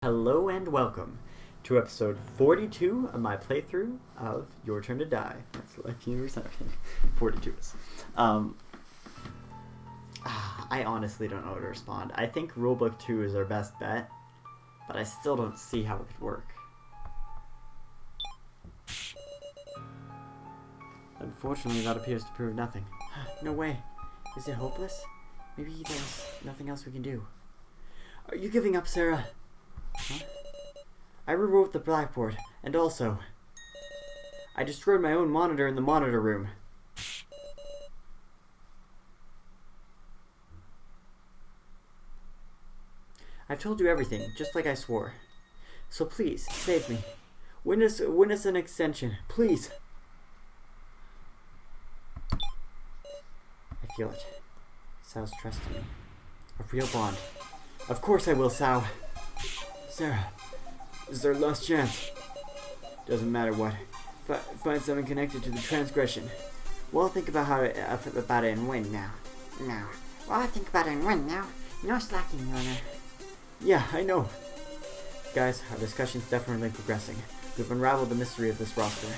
Hello and welcome to episode 42 of my playthrough of Your Turn to Die. That's like universe and everything. 42 is. I honestly don't know how to respond. I think Rulebook 2 is our best bet, but I still don't see how it could work. Unfortunately, that appears to prove nothing. No way. Is it hopeless? Maybe there's nothing else we can do. Are you giving up, Sarah? Huh? I rewrote the blackboard, and also, I destroyed my own monitor in the monitor room. I've told you everything, just like I swore. So please, save me. Witness an extension, please. I feel it. Sal's trusting me. A real bond. Of course I will, Sal. Sarah, this is our last chance. Doesn't matter what. Find something connected to the transgression. We'll think about it and win now. No. Well, I think about it and win now. No slacking, Luna. Yeah, I know. Guys, our discussion's definitely progressing. We've unraveled the mystery of this roster.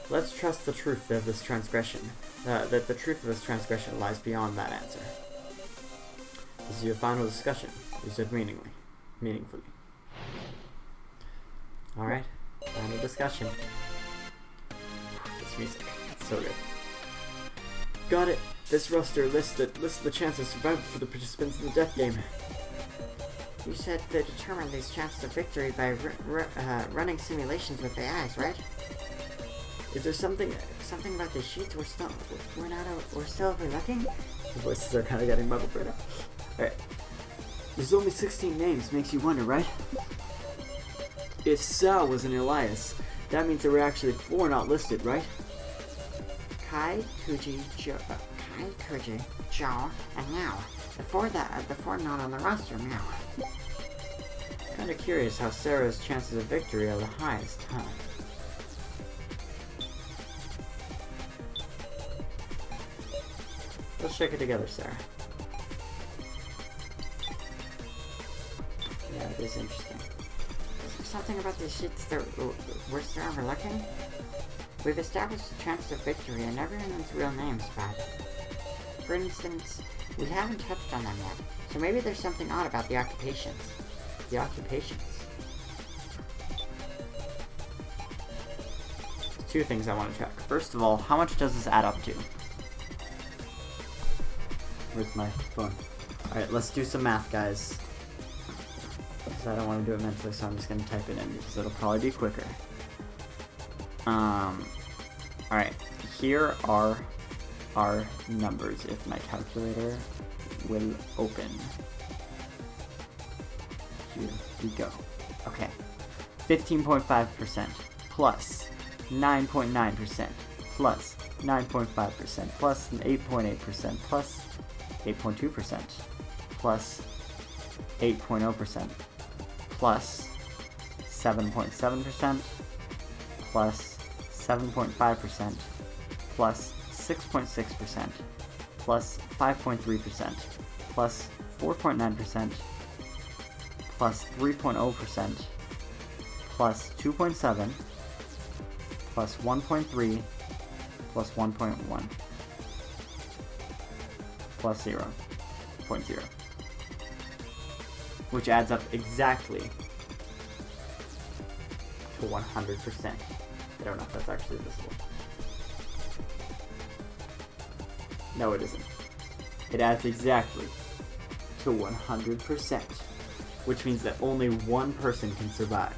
Let's trust the truth of this transgression. That the truth of this transgression lies beyond that answer. This is your final discussion. You said meaningfully. Alright, final discussion. This music, it's so good. Got it. This roster lists the chances of survival for the participants in the death game. You said they determine these chances of victory by running simulations with AIs, right? Is there something about the sheets we're still overlooking? The voices are kind of getting muddled right now. Alright. There's only 16 names, makes you wonder, right? If Sal was an Elias, that means there were actually 4 not listed, right? Kai, Kuji, Joe, and Meow. The four not on the roster, Meow. Kinda curious how Sarah's chances of victory are the highest, huh? Let's check it together, Sarah. Yeah, it is interesting. Something about the sheets that we're still overlooking? We've established the chances of victory and everyone's real names, but for instance, we haven't touched on them yet, so maybe there's something odd about the occupations. The occupations? There's 2 things I want to check. First of all, how much does this add up to? Where's my phone? Alright, let's do some math, guys. I don't want to do it mentally, so I'm just going to type it in because it'll probably be quicker. Alright, here are our numbers if my calculator will open. Here we go. Okay, 15.5% plus 9.9% plus 9.5% plus 8.8% plus 8.2% plus 8.0% plus 7.7% plus 7.5% plus 6.6% plus 5.3% plus 4.9% plus 3.0% plus 2.7 plus 1.3 plus 1.1 plus 0.0, which adds up exactly to 100%. I don't know if that's actually visible. No, it isn't. It adds exactly to 100%, which means that only one person can survive,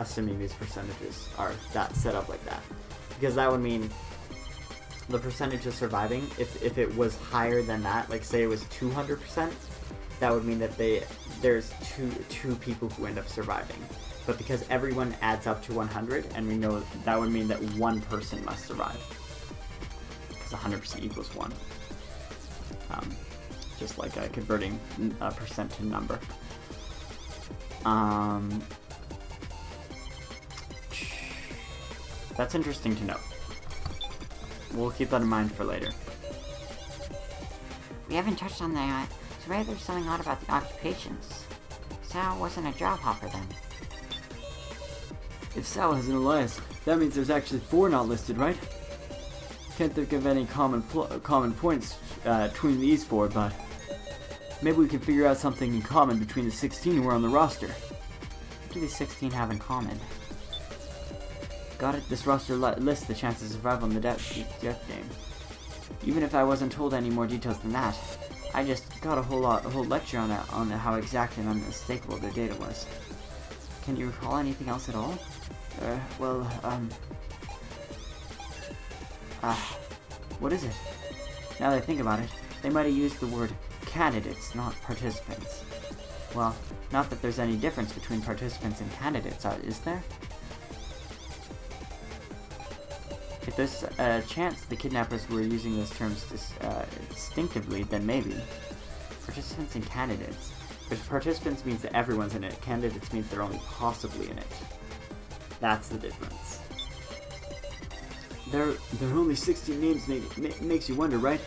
assuming these percentages are set up like that. Because that would mean the percentage of surviving, if it was higher than that, like say it was 200%, that would mean that there's two people who end up surviving. But because everyone adds up to 100, and we know that would mean that one person must survive. Because 100% equals 1. Just like converting a percent to number. That's interesting to know. We'll keep that in mind for later. We haven't touched on the, so maybe there's something odd about the occupations. Sal wasn't a job hopper then. If Sal has an alias, that means there's actually 4 not listed, right? Can't think of any common points between these 4, but maybe we can figure out something in common between the 16 who are on the roster. What do these 16 have in common? Got it. This roster lists the chances of survival in the death game. Even if I wasn't told any more details than that, I just got a whole lecture on how exact and unmistakable their data was. Can you recall anything else at all? What is it? Now that I think about it, they might have used the word candidates, not participants. Well, not that there's any difference between participants and candidates, is there? If there's a chance the kidnappers were using those terms distinctively, then maybe. Participants and candidates. Because participants means that everyone's in it, candidates means they're only possibly in it. That's the difference. There are only 16 names makes you wonder, right?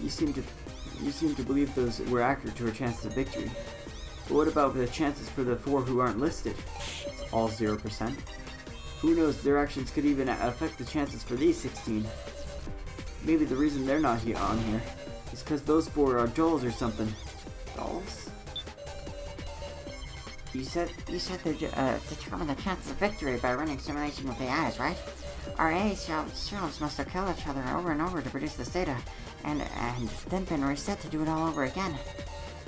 You seem to believe those were accurate to our chances of victory. But what about the chances for the 4 who aren't listed? It's all 0%. Who knows, their actions could even affect the chances for these 16. Maybe the reason they're not on here is because those 4 are dolls or something. Dolls? You said they determine the chances of victory by running simulation with AIs, right? Our AI cells must have killed each other over and over to produce this data, and then been reset to do it all over again.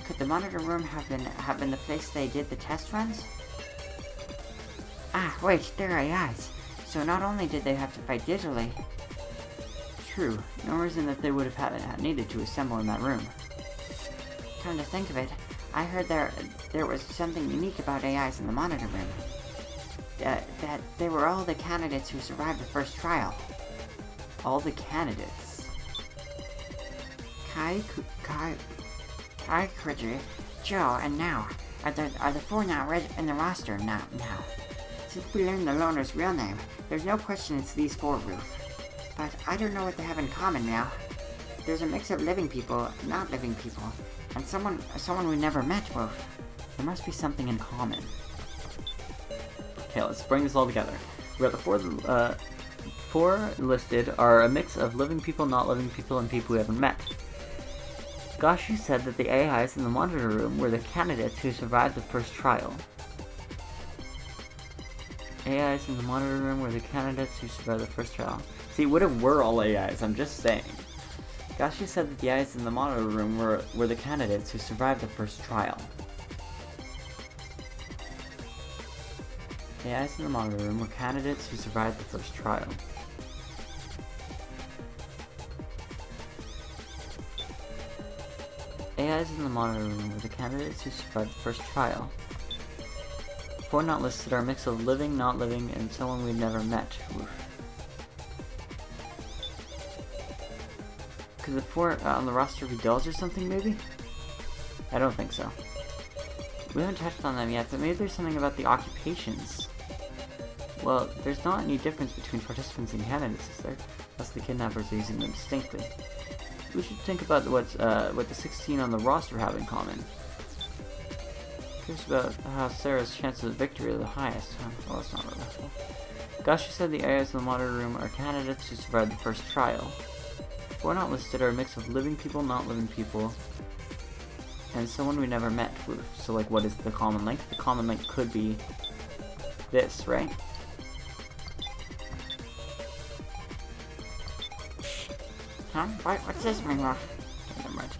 Could the monitor room have been the place they did the test runs? Ah, wait, they're AIs. So not only did they have to fight digitally. True, no reason that they would have needed to assemble in that room. Come to think of it, I heard there was something unique about AIs in the monitor room. That they were all the candidates who survived the first trial. All the candidates? Kai, Krigi, Joe, and now are the 4 not read in the roster now. Since we learned the loner's real name, there's no question it's these 4, Roof. But I don't know what they have in common now. There's a mix of living people, not living people, and someone we never met, Roof. There must be something in common. Okay, let's bring this all together. We got the 4 listed are a mix of living people, not living people, and people we haven't met. Gashi said that the AIs in the monitor room were the candidates who survived the first trial. AIs in the monitor room were the candidates who survived the first trial. See, what if we're all AIs? I'm just saying. Gashi said that the AIs in the monitor room were the candidates who survived the first trial. The AIs in the monitor room were candidates who survived the first trial. AIs in the monitor room were the candidates who survived the first trial. 4 not listed are a mix of living, not living, and someone we've never met. Oof. Could the 4 on the roster be dolls or something, maybe? I don't think so. We haven't touched on them yet, but maybe there's something about the occupations. Well, there's not any difference between participants and candidates, is there? Unless the kidnappers are using them distinctly. We should think about what the 16 on the roster have in common. Curious about how Sarah's chances of victory are the highest. Well, that's not really helpful. Gashi said the AIs in the monitor room are candidates who survived the first trial. 4 not listed are a mix of living people, not living people, and someone we never met. So, like, what is the common link? The common link could be this, right? Huh? What's this ring off? Okay, never mind.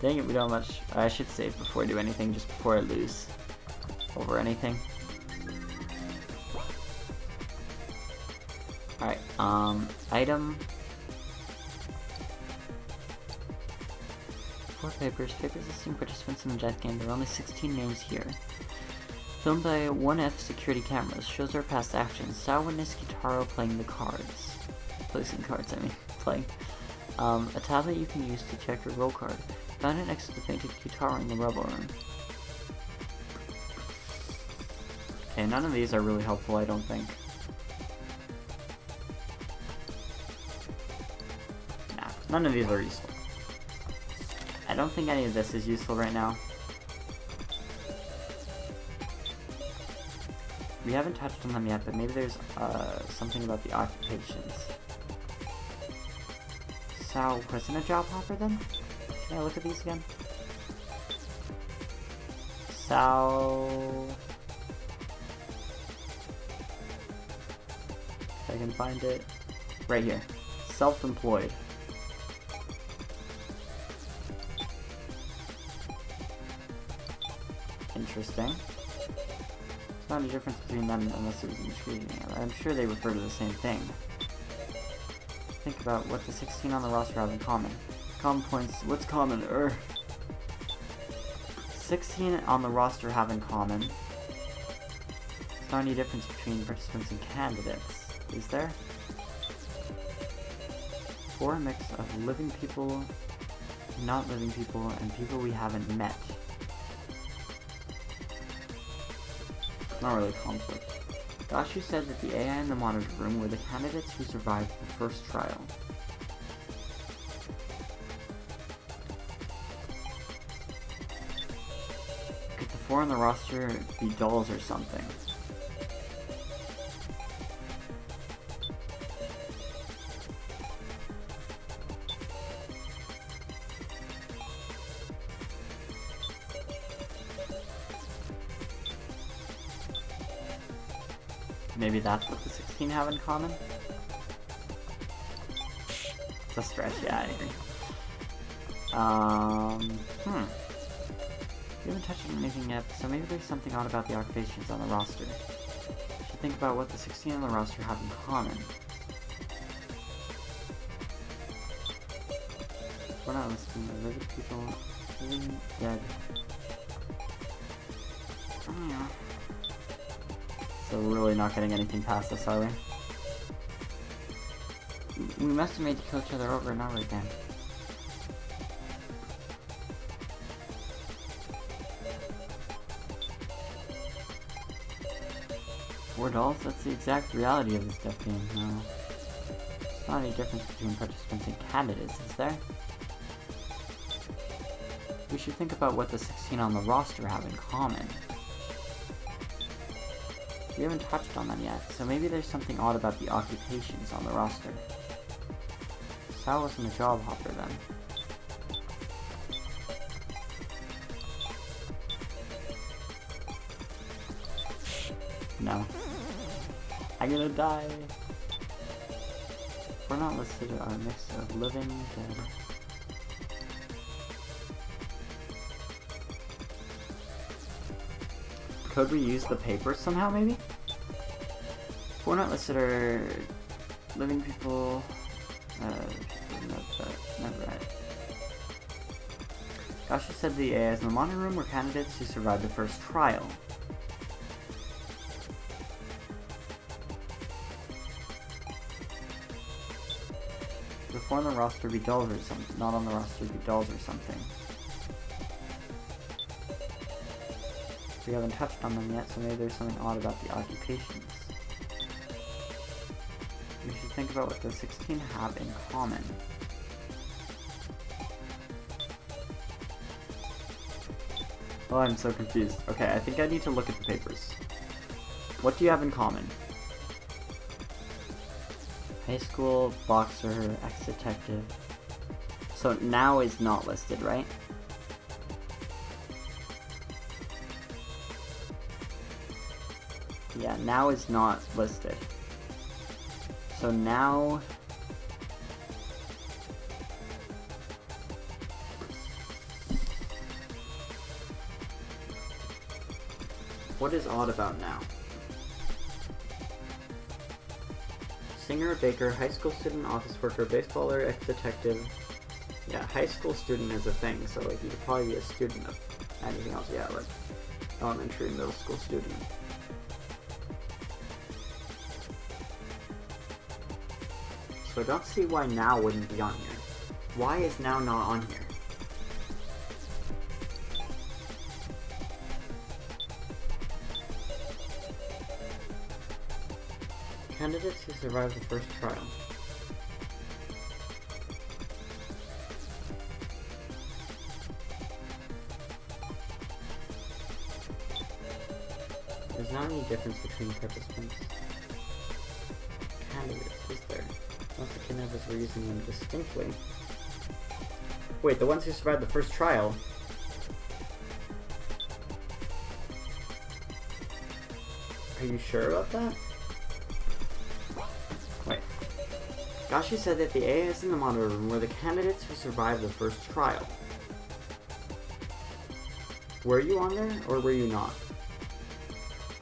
Dang it, we don't have much. I should save before I do anything, just before I lose over anything. Alright, item. 4 papers. Papers listing participants in the death game. There are only 16 names here. Filmed by 1F security cameras. Shows our past actions. Style witness Kitaro playing the cards. Placing cards, I mean. Playing. A tablet you can use to check your roll card. Found it next to the fainted Kitaro in the rubble room. Okay, none of these are really helpful, I don't think. Nah, none of these are useful. I don't think any of this is useful right now. We haven't touched on them yet, but maybe there's something about the occupations. Sal wasn't a job hopper then? Can I look at these again? Sal... If I can find it. Right here. Self-employed. Interesting. There's not a difference between them unless it was intriguing. I'm sure they refer to the same thing. Think about what the 16 on the roster have in common. Common points. What's common? 16 on the roster have in common. There's not any difference between participants and candidates, is there? 4 mix of living people, not living people, and people we haven't met. Not really conflict. Dashu said that the AI in the monitor room were the candidates who survived the first trial. Could the 4 on the roster be dolls or something? Maybe that's what the 16 have in common? It's a stretch, yeah, I agree. We haven't touched on anything yet, so maybe there's something odd about the occupations on the roster. Should think about what the 16 on the roster have in common. We're not listing the living people, living, dead. Oh yeah. So we're really not getting anything past us, are we? We must have made to kill each other over and over again. Four dolls? That's the exact reality of this death game. No. There's not any difference between participants and candidates, is there? We should think about what the 16 on the roster have in common. We haven't touched on them yet, so maybe there's something odd about the occupations on the roster. Sal wasn't a job hopper then. No. I'm gonna die. We're not listed are a mix of living, dead. Could we use the paper somehow, maybe? We're not listed are living people, never right. Gasha said the AIs in the monitor room were candidates who survived the first trial. Before on the roster be dolls or something, not on the roster be dolls or something. We haven't touched on them yet, so maybe there's something odd about the occupations. We should think about what the 16 have in common. Oh, I'm so confused. Okay, I think I need to look at the papers. What do you have in common? High school, boxer, ex-detective. So now is not listed, right? Yeah, now is not listed. So now... What is odd about now? Singer, baker, high school student, office worker, baseballer, ex-detective. Yeah, high school student is a thing, so like you could probably be a student of anything else. Yeah, like elementary, middle school student. So I don't see why now wouldn't be on here. Why is now not on here? Candidates who survived the first trial. There's not any difference between participants. Candidates, is there? Unless the kidnappers were using them distinctly. Wait, the ones who survived the first trial? Are you sure about that? Wait. Gashi said that the AIs in the monitor room were the candidates who survived the first trial. Were you on there, or were you not?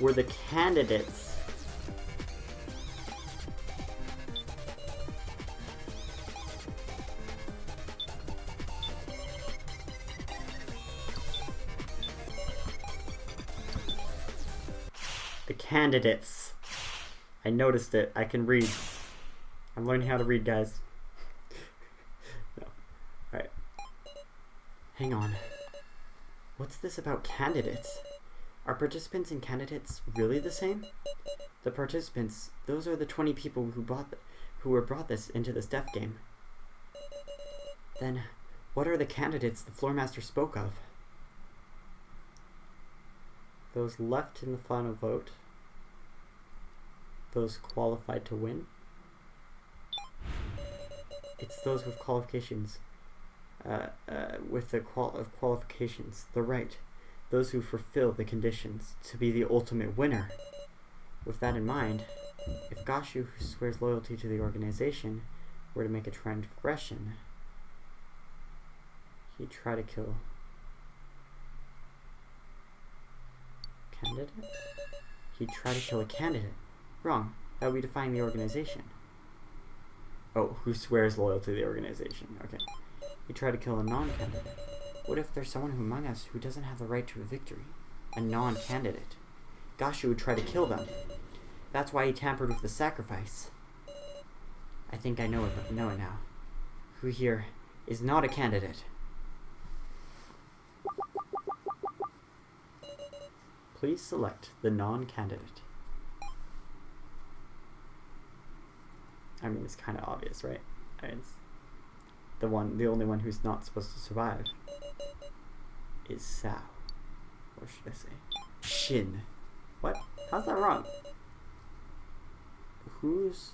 Were the candidates... The candidates. I noticed it. I can read. I'm learning how to read, guys. No. Alright. Hang on. What's this about candidates? Are participants and candidates really the same? The participants, those are the 20 people who were brought into this death game. Then, what are the candidates the floor master spoke of? Those left in the final vote. Those qualified to win. It's those with qualifications. With the qualifications. The right. Those who fulfill the conditions to be the ultimate winner. With that in mind, if Gashu, who swears loyalty to the organization, were to make a transgression, he'd try to kill... Candidate? He'd try to kill a candidate. Wrong. That would be defying the organization. Oh, who swears loyalty to the organization. Okay. He'd try to kill a non-candidate. What if there's someone among us who doesn't have the right to a victory? A non-candidate. Gashu would try to kill them. That's why he tampered with the sacrifice. I think I know it now. Who here is not a candidate? Please select the non-candidate. I mean, it's kind of obvious, right? It's the only one who's not supposed to survive is Sao. Or should I say Shin? What? How's that wrong? Who's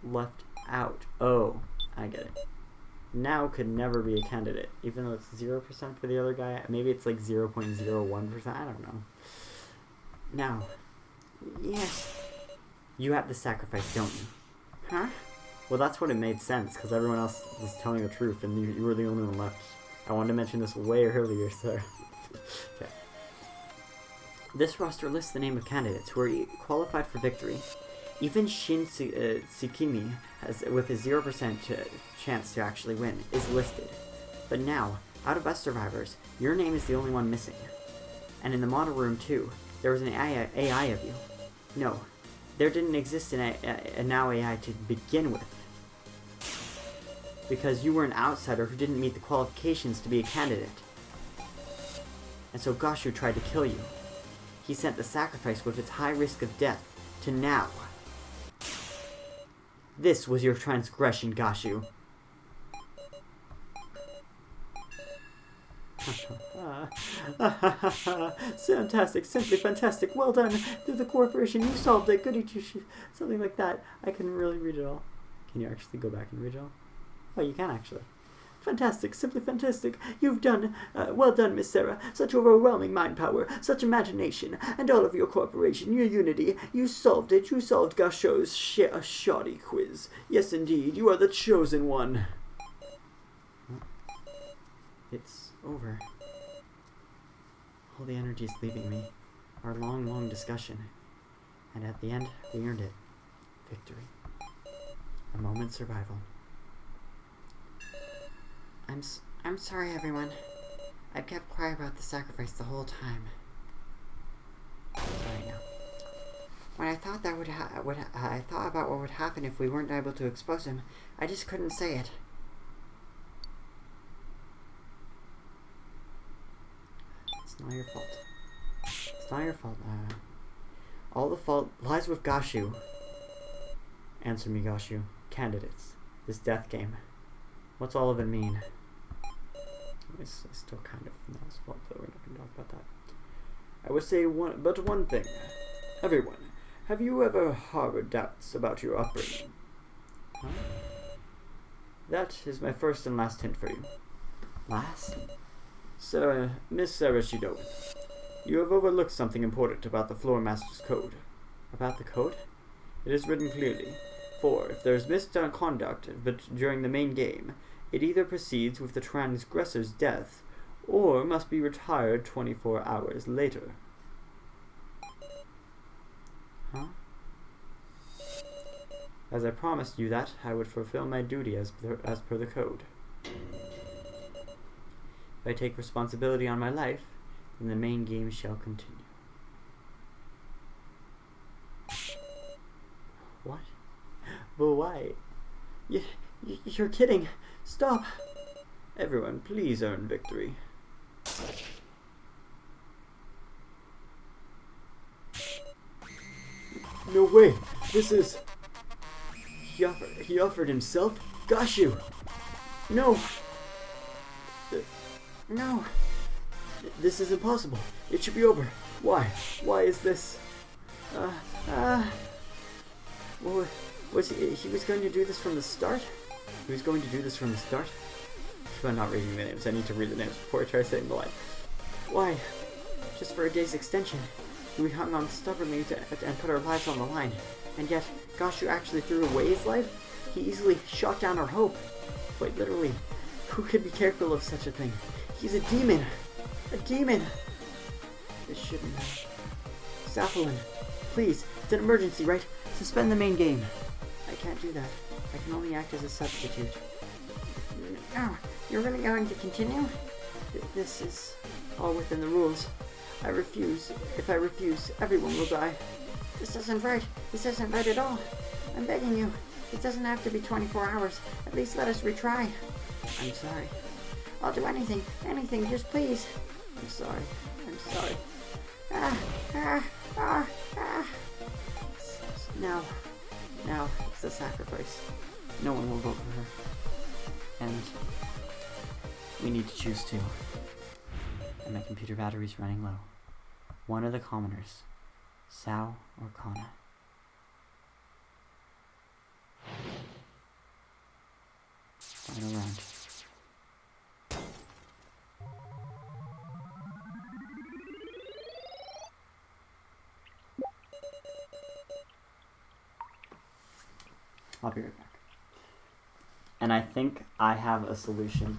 left out? Oh, I get it. Now could never be a candidate, even though it's 0% for the other guy. Maybe it's like 0.01%. I don't know. Now, yes, you have the sacrifice, don't you? Huh? Well, that's what it made sense, because everyone else was telling the truth, and you were the only one left. I wanted to mention this way earlier, sir. Okay. This roster lists the name of candidates who are qualified for victory. Even Shin Tsukimi, with a 0% chance to actually win, is listed. But now, out of us survivors, your name is the only one missing. And in the model room, too, there was an AI of you. No, there didn't exist a now AI to begin with. Because you were an outsider who didn't meet the qualifications to be a candidate. And so Gashu tried to kill you. He sent the sacrifice with its high risk of death to now. This was your transgression, Gashu. Fantastic, simply fantastic. Well done. Through the corporation, you solved it. Goody two-shoes. Something like that. I couldn't really read it all. Can you actually go back and read it all? Oh, you can actually. Fantastic, simply fantastic. You've done, well done, Miss Sarah. Such overwhelming mind power, such imagination, and all of your corporation, your unity. You solved it. You solved Gasho's shoddy quiz. Yes, indeed, you are the chosen one. It's over. All the energy is leaving me. Our long, long discussion. And at the end, we earned it. Victory. A moment's survival. I'm sorry, everyone. I've kept quiet about the sacrifice the whole time. Sorry now. When I thought that I thought about what would happen if we weren't able to expose him, I just couldn't say it. It's not your fault. It's not your fault. All the fault lies with Gashu. Answer me, Gashu. Candidates. This death game. What's all of it mean? It's still kind of not his fault, though. We're not going to talk about that. I would say one thing. Everyone, have you ever harbored doubts about your upbringing? Huh? That is my first and last hint for you. Last? So, Miss Sarah Shidoan, you have overlooked something important about the Floor Master's code. About the code? It is written clearly. For if there is misconduct during the main game, it either proceeds with the transgressor's death, or must be retired 24 hours later. Huh? As I promised you that, I would fulfill my duty as per the code. If I take responsibility on my life, then the main game shall continue. What? But why? You're kidding. Stop. Everyone, please earn victory. No way. This is... He offered himself? Gashu! No! No! This is impossible. It should be over. Why? Why is this? Well, he was going to do this from the start? He was going to do this from the start? I'm not reading the names. I need to read the names before I try saying the line. Why? Just for a day's extension. We hung on stubbornly and put our lives on the line. And yet, Gashu actually threw away his life? He easily shot down our hope. Quite literally. Who could be capable of such a thing? He's a demon! A demon! This shouldn't have. Saphalin, please, it's an emergency, right? Suspend the main game. I can't do that. I can only act as a substitute. No, you're really going to continue? This is all within the rules. I refuse. If I refuse, everyone will die. This isn't right. This isn't right at all. I'm begging you. It doesn't have to be 24 hours. At least let us retry. I'm sorry. I'll do anything. Anything. Just please. I'm sorry. I'm sorry. Now, it's the sacrifice. No one will vote for her. And we need to choose two. And my computer battery's running low. One of the commoners, Sao or Kana. Final round. I'll be right back. And I think I have a solution.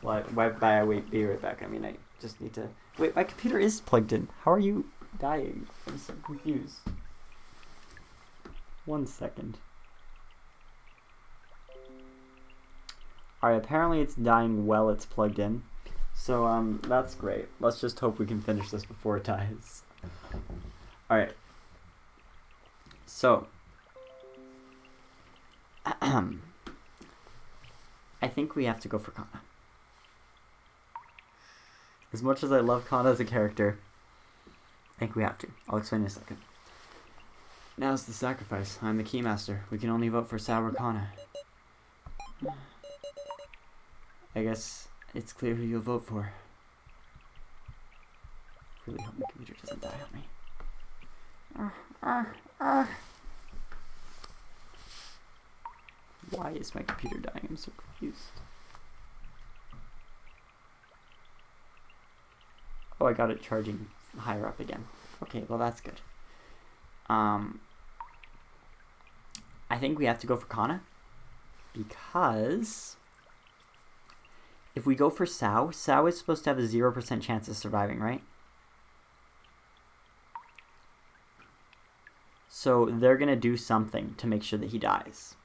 Why by I wait, be right back? I mean, I just need to... Wait, my computer is plugged in. How are you dying? I'm so confused. 1 second. Alright, apparently it's dying while it's plugged in. So, that's great. Let's just hope we can finish this before it dies. Alright. So... I think we have to go for Kana. As much as I love Kana as a character, I think we have to. I'll explain in a second. Now's the sacrifice. I'm the Keymaster. We can only vote for Sao or Kana. I guess it's clear who you'll vote for. Really hope my computer doesn't die on me. Why is my computer dying? I'm so confused. Oh, I got it charging higher up again. Okay, well that's good. I think we have to go for Kana. Because... if we go for Sao, Sao is supposed to have a 0% chance of surviving, right? So they're going to do something to make sure that he dies.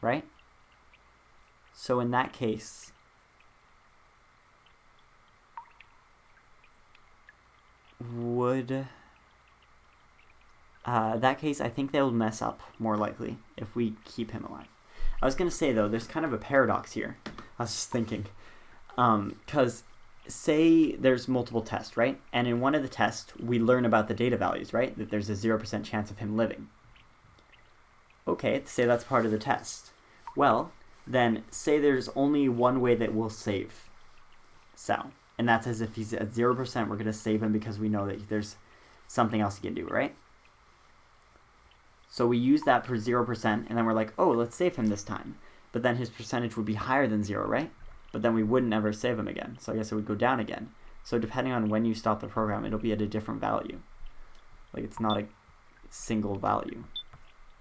Right? So in that case, I think they'll mess up more likely if we keep him alive. I was gonna say though, there's kind of a paradox here. I was just thinking, because say there's multiple tests, right? And in one of the tests, we learn about the data values, right? That there's a 0% chance of him living. Okay, say that's part of the test. Well, then say there's only one way that we'll save Sao. And that's as if he's at 0%, we're going to save him because we know that there's something else you can do, right? So we use that for 0%, and then we're like, oh, let's save him this time. But then his percentage would be higher than 0, right? But then we wouldn't ever save him again. So I guess it would go down again. So depending on when you stop the program, it'll be at a different value. Like, it's not a single value.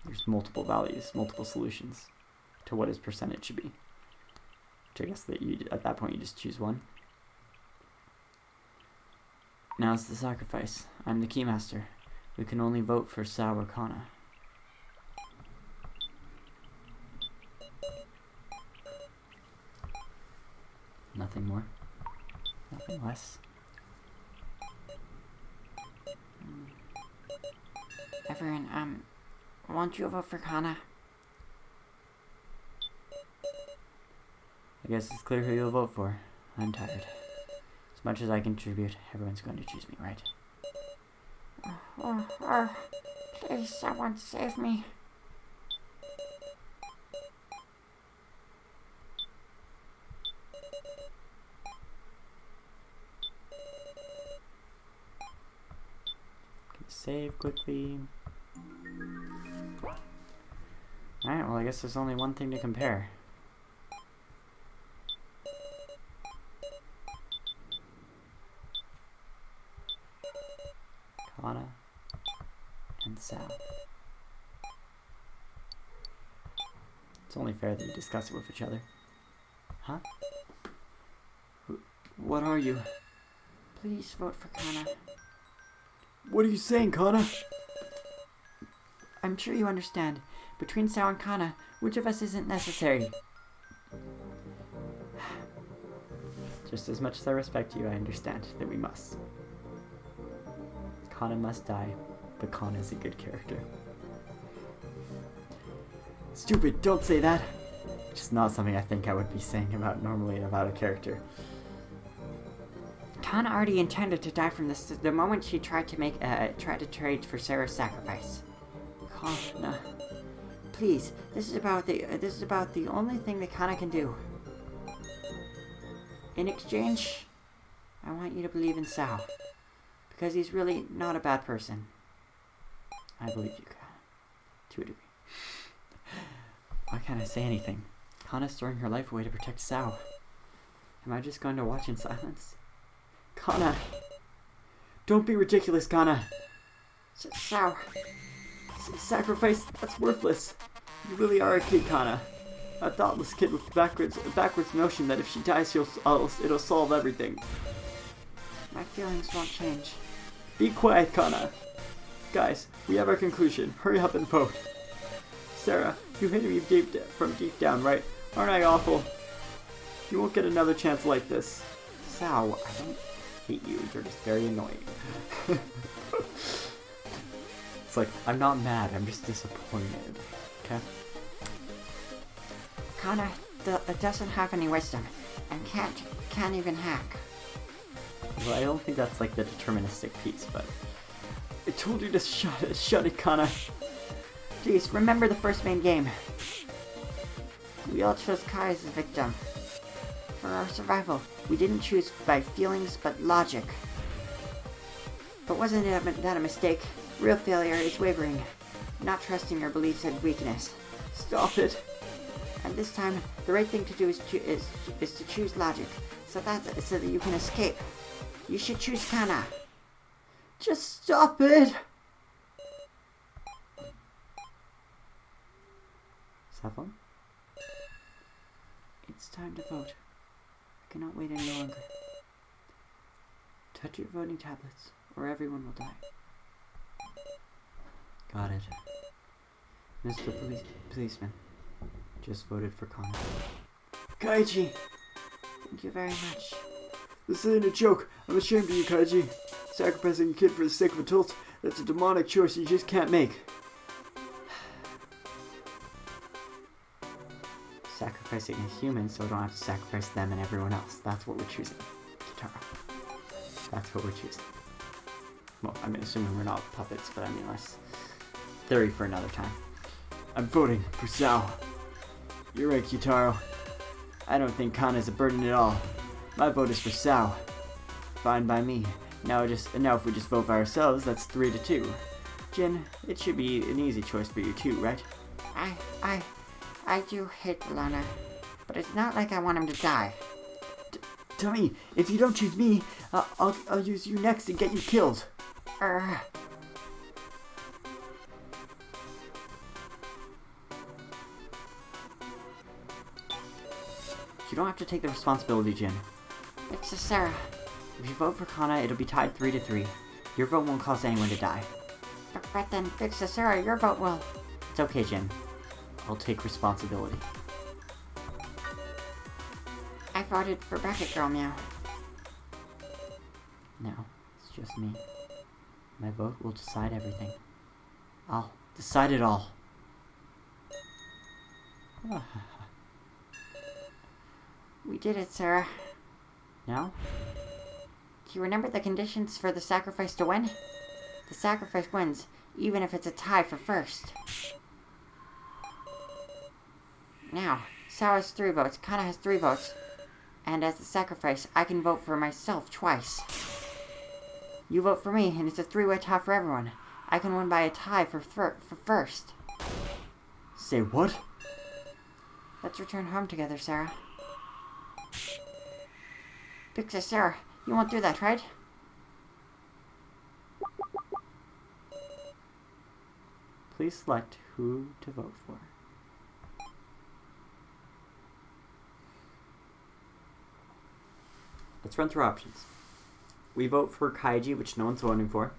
There's multiple values, multiple solutions to what his percentage should be. Which I guess that you, at that point you just choose one. Now's the sacrifice. I'm the keymaster. We can only vote for Sao or Kana. Nothing more. Nothing less. Everyone, won't you vote for Kana? I guess it's clear who you'll vote for. I'm tired. As much as I contribute, everyone's going to choose me, right? Please, someone save me. Save quickly. Alright, well I guess there's only one thing to compare. Kana and Sao. It's only fair that you discuss it with each other. Huh? What are you? Please vote for Kana. What are you saying, Kana? I'm sure you understand. Between Sao and Kana, which of us isn't necessary? Just as much as I respect you, I understand that we must. Kana must die, but Kana is a good character. Stupid, don't say that! Just not something I think I would be saying normally about a character. Kana already intended to die from this the moment she tried to trade for Sarah's sacrifice. Kana, please, this is about the only thing that Kana can do. In exchange, I want you to believe in Sao, because he's really not a bad person. I believe you, Kana, to a degree. Why can't I say anything? Kana's throwing her life away to protect Sao. Am I just going to watch in silence? Kana! Don't be ridiculous, Kana! Sao! Sacrifice, that's worthless. You really are a kid, Kana. A thoughtless kid with a backwards notion that if she dies, it'll solve everything. My feelings won't change. Be quiet, Kana. Guys, we have our conclusion. Hurry up and vote. Sarah, you hated me from deep down, right? Aren't I awful? You won't get another chance like this. Sao, I don't hate you. You're just very annoying. It's like, I'm not mad, I'm just disappointed. Okay? Kana doesn't have any wisdom, and can't even hack. Well, I don't think that's like the deterministic piece, but... I told you to shut it, Kana. Please, remember the first main game. We all chose Kai as the victim. For our survival, we didn't choose by feelings, but logic. But wasn't that a mistake? Real failure is wavering, not trusting your beliefs and weakness. Stop it. And this time, the right thing to do is to choose logic, so that you can escape. You should choose Kana. Just stop it! Saffron? It's time to vote. I cannot wait any longer. Touch your voting tablets, or everyone will die. Got it. Mr. Policeman, just voted for Kana. Kaiji! Thank you very much. This isn't a joke. I'm ashamed of you, Kaiji. Sacrificing a kid for the sake of adults, that's a demonic choice you just can't make. Sacrificing a human so I don't have to sacrifice them and everyone else. That's what we're choosing. Kitara. That's what we're choosing. Well, I mean, assuming we're not puppets, but I mean, that's theory for another time. I'm voting for Sao. You're right, Kitaro. I don't think Kana is a burden at all. My vote is for Sao. Fine by me. Now if we just vote for ourselves, that's 3-2. Jin, it should be an easy choice for you too, right? I do hate Lana, but it's not like I want him to die. Tell me, if you don't choose me, I'll use you next and get you killed. You don't have to take the responsibility, Jin. It's Sarah. If you vote for Kana, it'll be tied 3-3. Your vote won't cause anyone to die. But then, Big Sarah, your vote will... It's okay, Jin. I'll take responsibility. I voted for Bracket Girl Meow. Now, it's just me. My vote will decide everything. I'll decide it all. We did it, Sarah. Now? Do you remember the conditions for the sacrifice to win? The sacrifice wins, even if it's a tie for first. Now, Sarah has 3 votes, Kana has 3 votes, and as the sacrifice, I can vote for myself twice. You vote for me, and it's a 3-way tie for everyone. I can win by a tie for first. Say what? Let's return home together, Sarah. Big Sarah, you won't do that, right? Please select who to vote for. Let's run through options. We vote for Kaiji, which no one's voting for.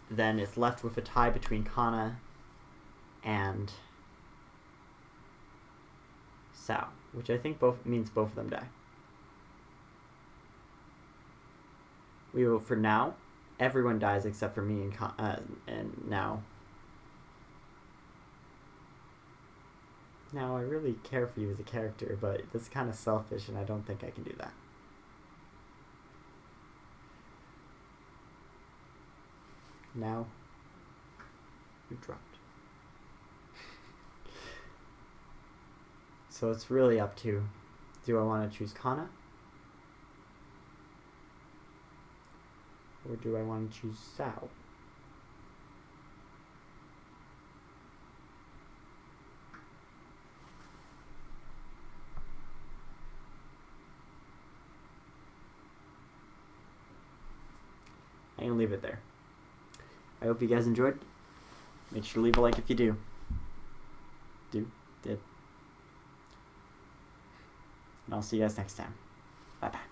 Then it's left with a tie between Kana and Sao, which I think means both of them die. We vote for Now. Everyone dies except for me and Now. Now, I really care for you as a character, but that's kind of selfish, and I don't think I can do that. Now, you dropped. So it's really up to, do I want to choose Kana? Or do I want to choose Sao? I'm going to leave it there. I hope you guys enjoyed. Make sure to leave a like if you do. Did. And I'll see you guys next time. Bye-bye.